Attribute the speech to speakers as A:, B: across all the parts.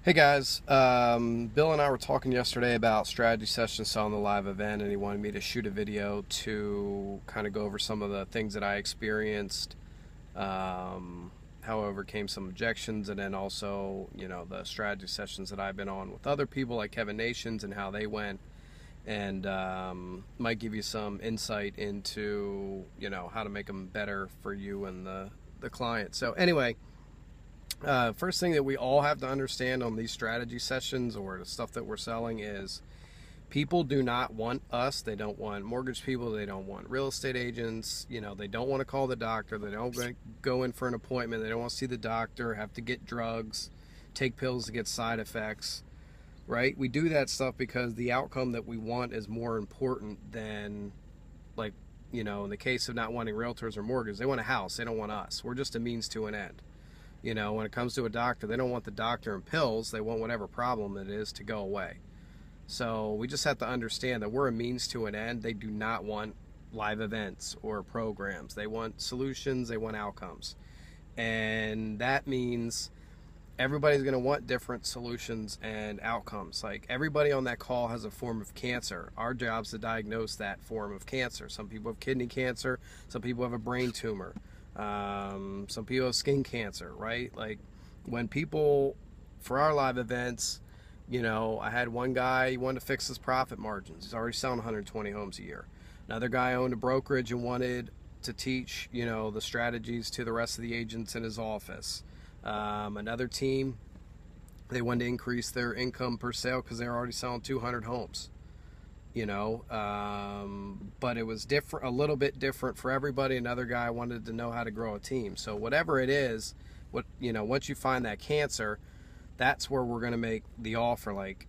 A: Hey guys, Bill and I were talking yesterday about strategy sessions on the live event, and he wanted me to shoot a video to kind of go over some of the things that I experienced, how I overcame some objections, and then also, the strategy sessions that I've been on with other people like Kevin Nations and how they went, and might give you some insight into, how to make them better for you and the client. So anyway. First thing that we all have to understand on these strategy sessions or the stuff that we're selling is people do not want us. They don't want mortgage people. They don't want real estate agents. They don't want to call the doctor. They don't go in for an appointment. They don't want to see the doctor, have to get drugs, take pills to get side effects, right? We do that stuff because the outcome that we want is more important than, like, in the case of not wanting realtors or mortgage, they want a house. They don't want us. We're just a means to an end. When it comes to a doctor, they don't want the doctor and pills. They want whatever problem it is to go away. So we just have to understand that we're a means to an end. They do not want live events or programs. They want solutions. They want outcomes. And that means everybody's going to want different solutions and outcomes. Like, everybody on that call has a form of cancer. Our job is to diagnose that form of cancer. Some people have kidney cancer. Some people have a brain tumor. Some people have skin cancer, right? Like, when people, for our live events, I had one guy, he wanted to fix his profit margins. He's already selling 120 homes a year. Another guy owned a brokerage and wanted to teach, the strategies to the rest of the agents in his office. Another team, they wanted to increase their income per sale because they're already selling 200 homes. But it was different, a little bit different for everybody. Another guy wanted to know how to grow a team. So whatever it is, once you find that cancer, that's where we're going to make the offer. Like,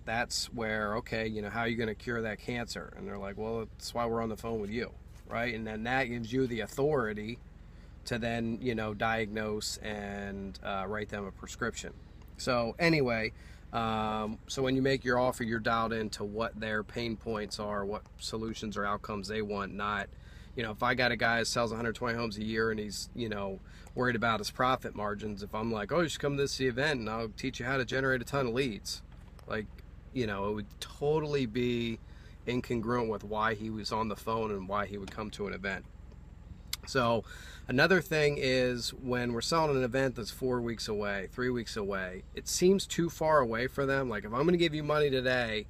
A: that's where, okay, how are you going to cure that cancer? And they're like, well, that's why we're on the phone with you, right? And then that gives you the authority to then, diagnose and write them a prescription. So anyway, so when you make your offer, you're dialed into what their pain points are, what solutions or outcomes they want. Not, if I got a guy that sells 120 homes a year and he's, worried about his profit margins, if I'm like, oh, you should come to this event and I'll teach you how to generate a ton of leads, like, it would totally be incongruent with why he was on the phone and why he would come to an event. So another thing is, when we're selling an event that's 4 weeks away, 3 weeks away, it seems too far away for them. Like, if I'm going to give you money today,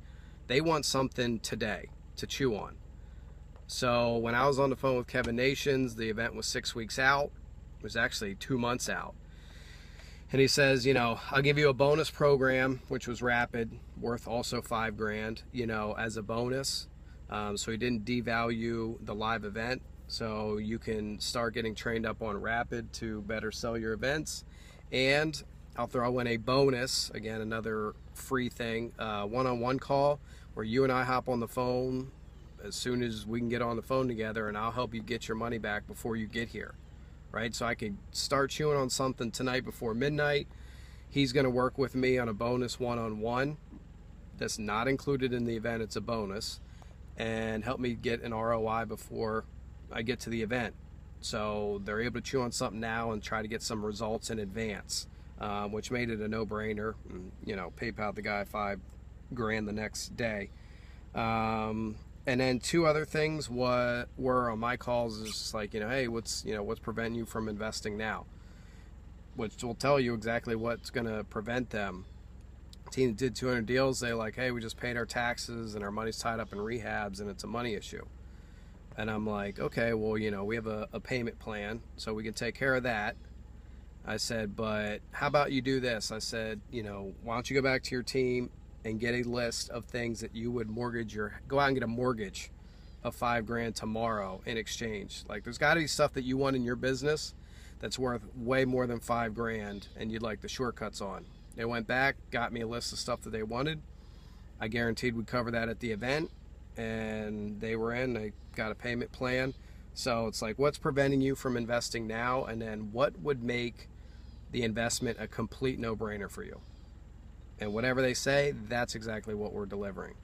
A: they want something today to chew on. So when I was on the phone with Kevin Nations, the event was 6 weeks out. It was actually 2 months out. And he says, I'll give you a bonus program, which was Rapid, worth also $5,000, as a bonus. So he didn't devalue the live event. So you can start getting trained up on Rapid to better sell your events. And I'll throw in a bonus, again, another free thing, one-on-one call where you and I hop on the phone as soon as we can get on the phone together, and I'll help you get your money back before you get here, right? So I could start chewing on something tonight before midnight. He's going to work with me on a bonus one-on-one that's not included in the event. It's a bonus, and help me get an ROI before I get to the event. So they're able to chew on something now and try to get some results in advance, which made it a no-brainer. PayPal the guy $5,000 the next day. And then two other things were on my calls is just like, hey, what's preventing you from investing now? Which will tell you exactly what's going to prevent them. Team did 200 deals. They like, hey, we just paid our taxes and our money's tied up in rehabs and it's a money issue. And I'm like, okay, well, we have a payment plan, so we can take care of that. I said, but how about you do this? I said, why don't you go back to your team and get a list of things that you would go out and get a mortgage of $5,000 tomorrow in exchange. Like, there's got to be stuff that you want in your business that's worth way more than $5,000 and you'd like the shortcuts on. They went back, got me a list of stuff that they wanted. I guaranteed we'd cover that at the event. And they were in, they got a payment plan. So it's like, what's preventing you from investing now? And then what would make the investment a complete no-brainer for you? And whatever they say, that's exactly what we're delivering.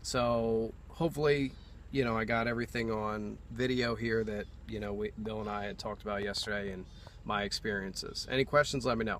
A: So hopefully, I got everything on video here that, Bill and I had talked about yesterday and my experiences. Any questions, let me know.